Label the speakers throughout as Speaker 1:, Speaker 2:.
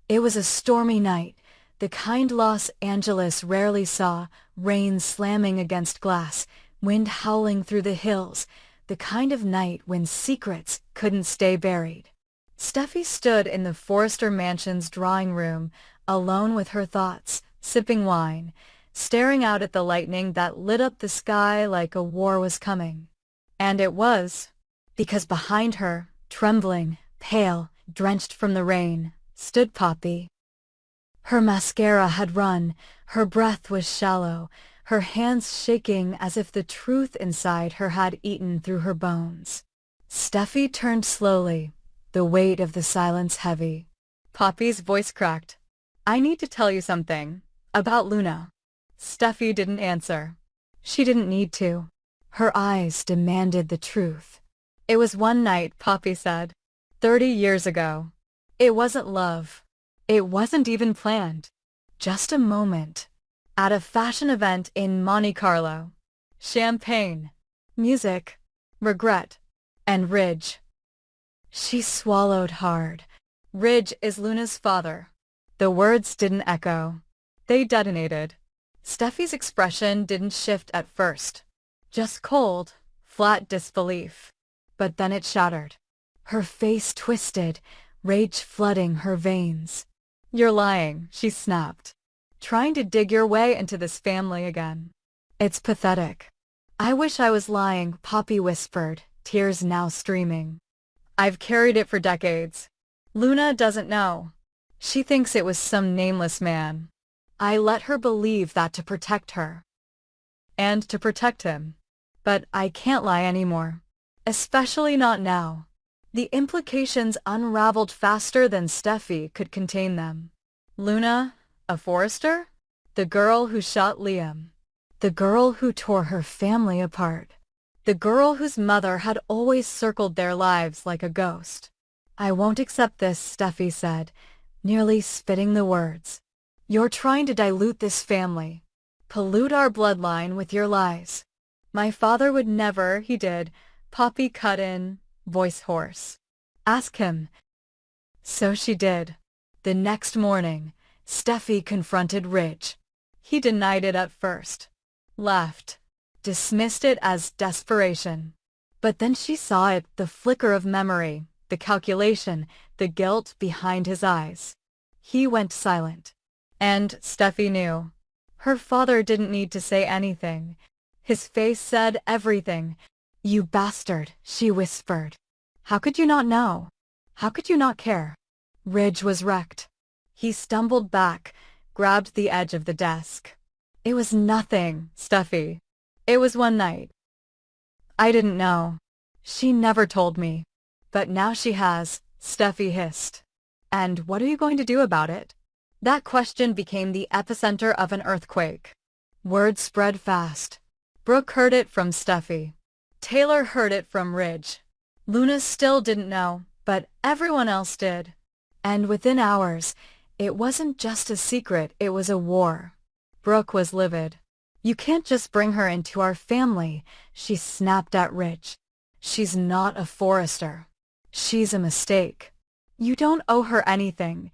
Speaker 1: It was a stormy night, the kind Los Angeles rarely saw, rain slamming against glass, wind howling through the hills, the kind of night when secrets couldn't stay buried. Steffi stood in the Forrester mansion's drawing room, alone with her thoughts, sipping wine, staring out at the lightning that lit up the sky like a war was coming. And it was, because behind her, trembling, pale, drenched from the rain, stood Poppy. Her mascara had run, her breath was shallow, her hands shaking as if the truth inside her had eaten through her bones. Steffi turned slowly, the weight of the silence heavy. Poppy's voice cracked. "I need to tell you something. About Luna." Steffi didn't answer. She didn't need to. Her eyes demanded the truth. "It was one night," Poppy said. 30 years ago. It wasn't love. It wasn't even planned. Just a moment. At a fashion event in Monte Carlo. Champagne. Music. Regret. And Ridge." She swallowed hard. "Ridge is Luna's father." The words didn't echo. They detonated. Steffi's expression didn't shift at first. Just cold, flat disbelief. But then it shattered. Her face twisted, rage flooding her veins. "You're lying," she snapped. "Trying to dig your way into this family again. It's pathetic." "I wish I was lying," Poppy whispered, tears now streaming. "I've carried it for decades. Luna doesn't know. She thinks it was some nameless man. I let her believe that to protect her. And to protect him. But I can't lie anymore. Especially not now." The implications unraveled faster than Steffi could contain them. Luna, a Forrester? The girl who shot Liam. The girl who tore her family apart. The girl whose mother had always circled their lives like a ghost. "I won't accept this," Steffi said, nearly spitting the words. "You're trying to dilute this family. Pollute our bloodline with your lies." "My father would never," he did. Poppy cut in, voice hoarse. "Ask him." So she did. The next morning, Steffi confronted Ridge. He denied it at first. Laughed. Dismissed it as desperation. But then she saw it, the flicker of memory, the calculation, the guilt behind his eyes. He went silent. And Steffi knew. Her father didn't need to say anything. His face said everything. "You bastard," she whispered. "How could you not know? How could you not care?" Ridge was wrecked. He stumbled back, grabbed the edge of the desk. "It was nothing, Steffi. It was one night. I didn't know. She never told me. But now she has," Steffi hissed. "And what are you going to do about it?" That question became the epicenter of an earthquake. Word spread fast. Brooke heard it from Steffi. Taylor heard it from Ridge. Luna still didn't know, but everyone else did. And within hours, it wasn't just a secret, it was a war. Brooke was livid. "You can't just bring her into our family," she snapped at Ridge. "She's not a Forrester. She's a mistake. You don't owe her anything."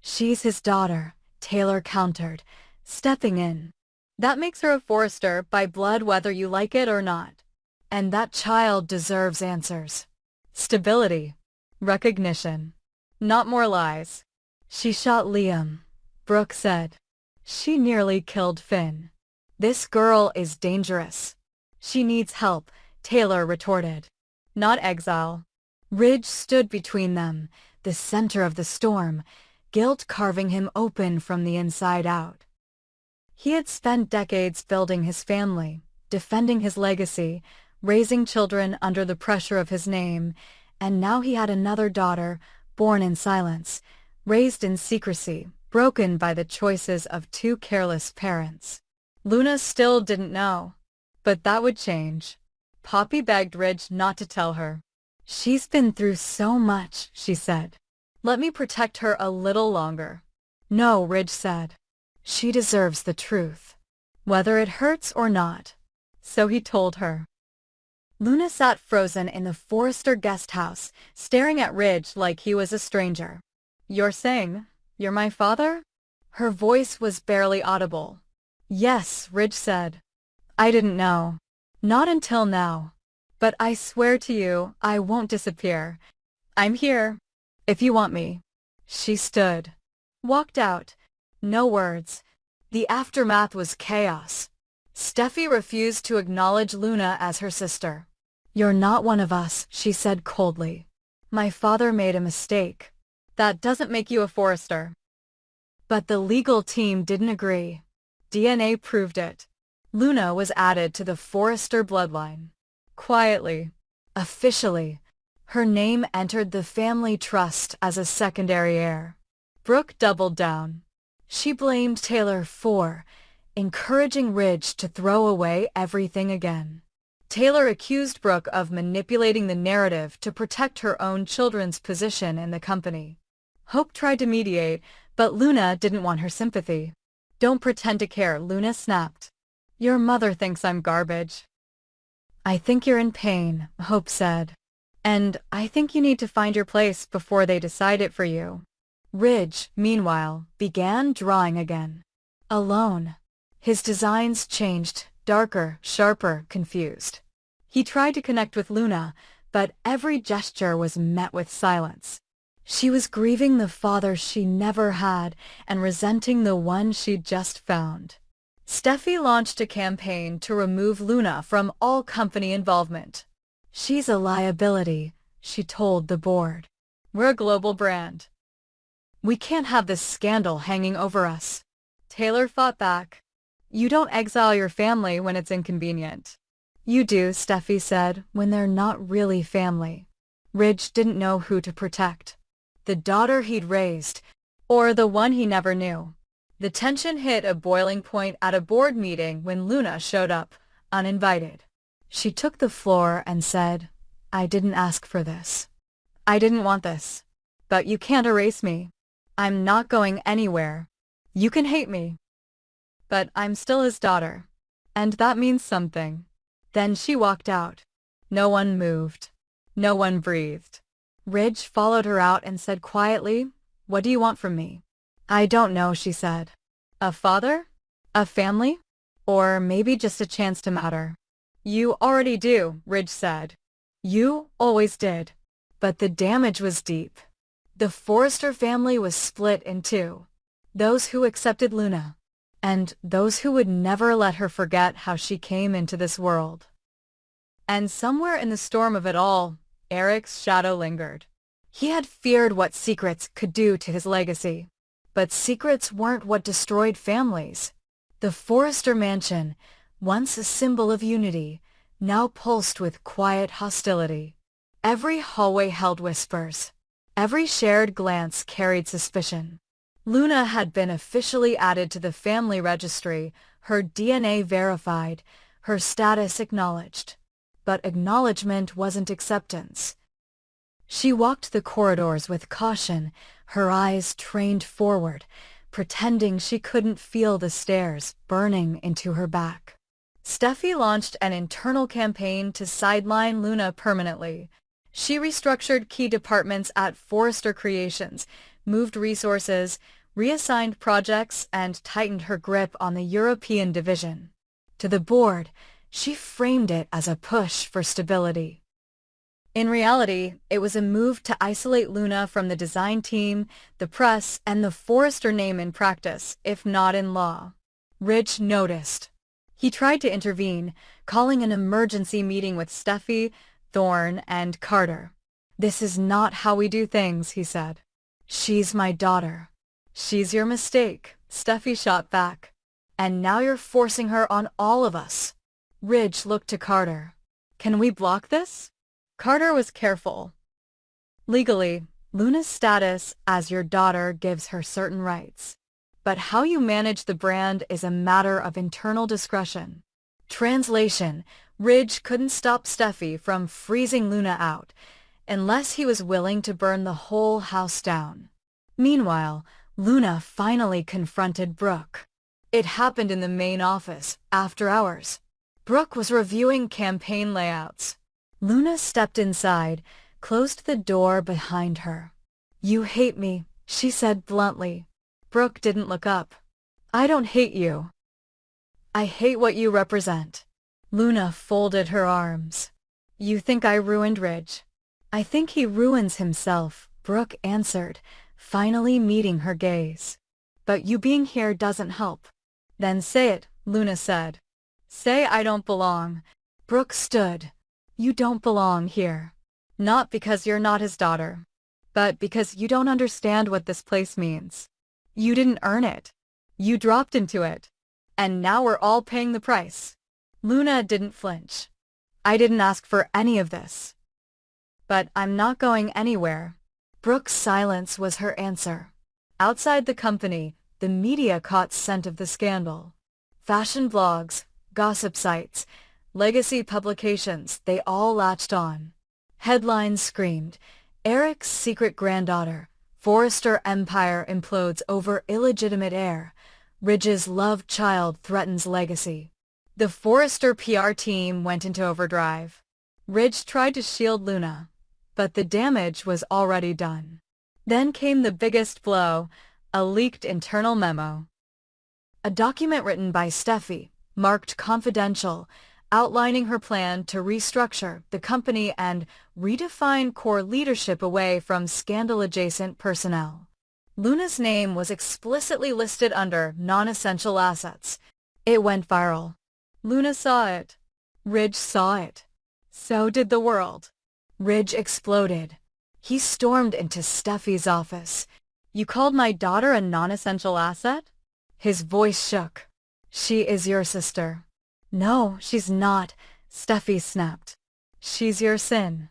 Speaker 1: "She's his daughter," Taylor countered, stepping in. "That makes her a Forrester by blood whether you like it or not. And that child deserves answers. Stability. Recognition. Not more lies." "She shot Liam," Brooke said. "She nearly killed Finn. This girl is dangerous." "She needs help," Taylor retorted. "Not exile." Ridge stood between them, the center of the storm, guilt carving him open from the inside out. He had spent decades building his family, defending his legacy, raising children under the pressure of his name, and now he had another daughter, born in silence, raised in secrecy, broken by the choices of two careless parents. Luna still didn't know, but that would change. Poppy begged Ridge not to tell her. "She's been through so much," she said. "Let me protect her a little longer." "No," Ridge said. "She deserves the truth, whether it hurts or not." So he told her. Luna sat frozen in the Forrester guest house, staring at Ridge like he was a stranger. "You're saying," You're my father? Her voice was barely audible. Yes, Ridge said. I didn't know. Not until now. But I swear to you, I won't disappear. I'm here, if you want me. She stood. Walked out. No words. The aftermath was chaos. Steffi refused to acknowledge Luna as her sister. You're not one of us, she said coldly. My father made a mistake. That doesn't make you a Forrester. But the legal team didn't agree. DNA proved it. Luna was added to the Forrester bloodline. Quietly, officially, her name entered the family trust as a secondary heir. Brooke doubled down. She blamed Taylor for encouraging Ridge to throw away everything again. Taylor accused Brooke of manipulating the narrative to protect her own children's position in the company. Hope tried to mediate, but Luna didn't want her sympathy. Don't pretend to care, Luna snapped. Your mother thinks I'm garbage. I think you're in pain, Hope said. And I think you need to find your place before they decide it for you. Ridge, meanwhile, began drawing again. Alone. His designs changed, darker, sharper, confused. He tried to connect with Luna, but every gesture was met with silence. She was grieving the father she never had and resenting the one she'd just found. Steffi launched a campaign to remove Luna from all company involvement. She's a liability, she told the board. We're a global brand. We can't have this scandal hanging over us. Taylor fought back. You don't exile your family when it's inconvenient. You do, Steffi said, when they're not really family. Ridge didn't know who to protect. The daughter he'd raised, or the one he never knew. The tension hit a boiling point at a board meeting when Luna showed up, uninvited. She took the floor and said, I didn't ask for this. I didn't want this. But you can't erase me. I'm not going anywhere. You can hate me. But I'm still his daughter. And that means something. Then she walked out. No one moved. No one breathed. Ridge followed her out and said quietly, What do you want from me? I don't know, she said. A father? A family? Or maybe just a chance to matter. You already do, Ridge said. You always did. But the damage was deep. The Forrester family was split in two. Those who accepted Luna, and those who would never let her forget how she came into this world. And somewhere in the storm of it all, Eric's shadow lingered. He had feared what secrets could do to his legacy. But secrets weren't what destroyed families. The Forrester mansion, once a symbol of unity, now pulsed with quiet hostility. Every hallway held whispers. Every shared glance carried suspicion. Luna had been officially added to the family registry, her DNA verified, her status acknowledged. But acknowledgement wasn't acceptance. She walked the corridors with caution, her eyes trained forward, pretending she couldn't feel the stares burning into her back. Steffi launched an internal campaign to sideline Luna permanently. She restructured key departments at Forrester Creations, moved resources, reassigned projects, and tightened her grip on the European division. To the board, she framed it as a push for stability. In reality, it was a move to isolate Luna from the design team, the press, and the Forrester name in practice, if not in law. Ridge noticed. He tried to intervene, calling an emergency meeting with Steffi, Thorne, and Carter. This is not how we do things, he said. She's my daughter. She's your mistake, Steffi shot back. And now you're forcing her on all of us. Ridge looked to Carter. Can we block this? Carter was careful. Legally, Luna's status as your daughter gives her certain rights. But how you manage the brand is a matter of internal discretion. Translation: Ridge couldn't stop Steffi from freezing Luna out, unless he was willing to burn the whole house down. Meanwhile, Luna finally confronted Brooke. It happened in the main office, after hours. Brooke was reviewing campaign layouts. Luna stepped inside, closed the door behind her. You hate me, she said bluntly. Brooke didn't look up. I don't hate you. I hate what you represent. Luna folded her arms. You think I ruined Ridge? I think he ruins himself, Brooke answered, finally meeting her gaze. But you being here doesn't help. Then say it, Luna said. Say I don't belong. Brooke stood. You don't belong here. Not because you're not his daughter, but because you don't understand what this place means. You didn't earn it. You dropped into it. And now we're all paying the price. Luna didn't flinch. I didn't ask for any of this. But I'm not going anywhere. Brooke's silence was her answer. Outside the company, the media caught scent of the scandal. Fashion blogs, gossip sites, legacy publications, they all latched on. Headlines screamed, Eric's secret granddaughter, Forrester empire implodes over illegitimate heir, Ridge's loved child threatens legacy. The Forrester PR team went into overdrive. Ridge tried to shield Luna, but the damage was already done. Then came the biggest blow, a leaked internal memo. A document written by Steffi, marked confidential, outlining her plan to restructure the company and redefine core leadership away from scandal-adjacent personnel. Luna's name was explicitly listed under non-essential assets. It went viral. Luna saw it. Ridge saw it. So did the world. Ridge exploded. He stormed into Steffi's office. You called my daughter a non-essential asset? His voice shook. She is your sister. No, she's not, Steffi snapped. She's your sin.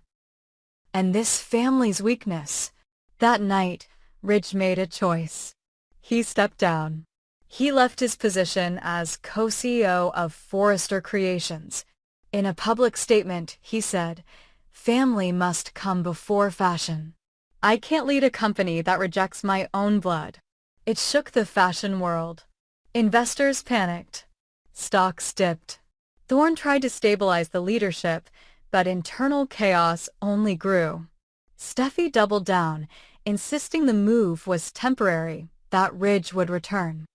Speaker 1: And this family's weakness. That night, Ridge made a choice. He stepped down. He left his position as co-CEO of Forrester Creations. In a public statement, he said, "Family must come before fashion. I can't lead a company that rejects my own blood." It shook the fashion world. Investors panicked. Stocks dipped. Thorne tried to stabilize the leadership, but internal chaos only grew. Steffi doubled down, insisting the move was temporary, that Ridge would return.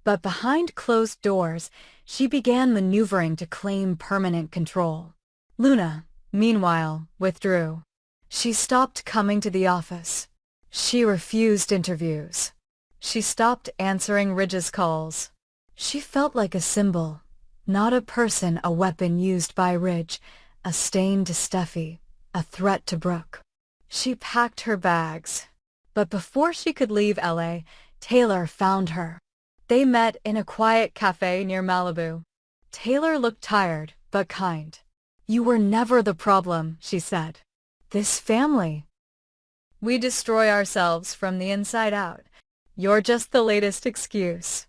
Speaker 1: But behind closed doors, she began maneuvering to claim permanent control. Luna, meanwhile, withdrew. She stopped coming to the office. She refused interviews. She stopped answering Ridge's calls. She felt like a symbol, not a person, a weapon used by Ridge, a stain to Steffi, a threat to Brooke. She packed her bags. But before she could leave LA, Taylor found her. They met in a quiet cafe near Malibu. Taylor looked tired, but kind. You were never the problem, she said. This family. We destroy ourselves from the inside out. You're just the latest excuse.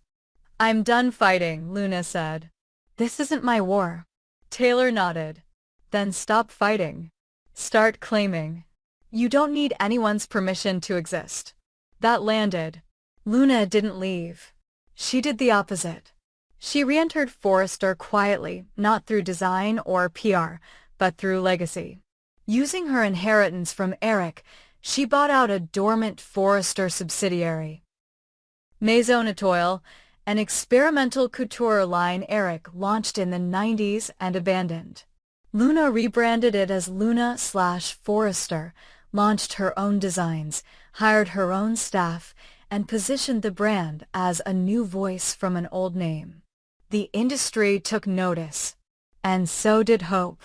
Speaker 1: I'm done fighting, Luna said. This isn't my war. Taylor nodded. Then stop fighting. Start claiming. You don't need anyone's permission to exist. That landed. Luna didn't leave. She did the opposite. She re-entered Forrester quietly, not through design or PR, but through legacy. Using her inheritance from Eric, she bought out a dormant Forrester subsidiary. Maison Etoile, an experimental couture line Eric launched in the 90s and abandoned. Luna rebranded it as Luna/Forrester, launched her own designs, hired her own staff, and positioned the brand as a new voice from an old name. The industry took notice. And so did Hope.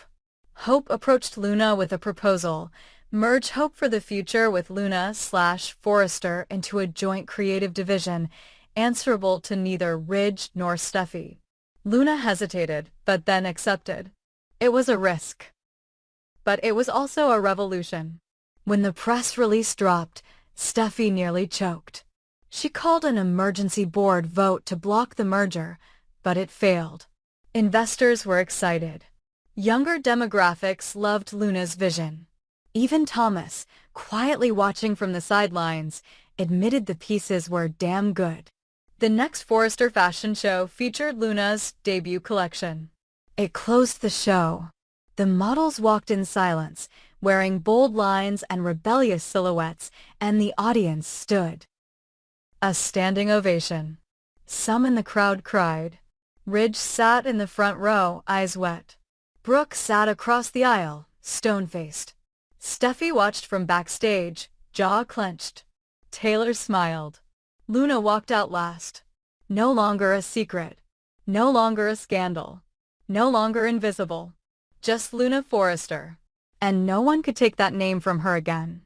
Speaker 1: Hope approached Luna with a proposal: merge Hope for the Future with Luna/Forrester into a joint creative division, answerable to neither Ridge nor Steffi. Luna hesitated, but then accepted. It was a risk. But it was also a revolution. When the press release dropped, Steffi nearly choked. She called an emergency board vote to block the merger, but it failed. Investors were excited. Younger demographics loved Luna's vision. Even Thomas, quietly watching from the sidelines, admitted the pieces were damn good. The next Forrester fashion show featured Luna's debut collection. It closed the show. The models walked in silence, wearing bold lines and rebellious silhouettes, and the audience stood. A standing ovation. Some in the crowd cried. Ridge sat in the front row, eyes wet. Brooke sat across the aisle, stone-faced. Steffi watched from backstage, jaw clenched. Taylor smiled. Luna walked out last. No longer a secret. No longer a scandal. No longer invisible. Just Luna Forrester. And no one could take that name from her again.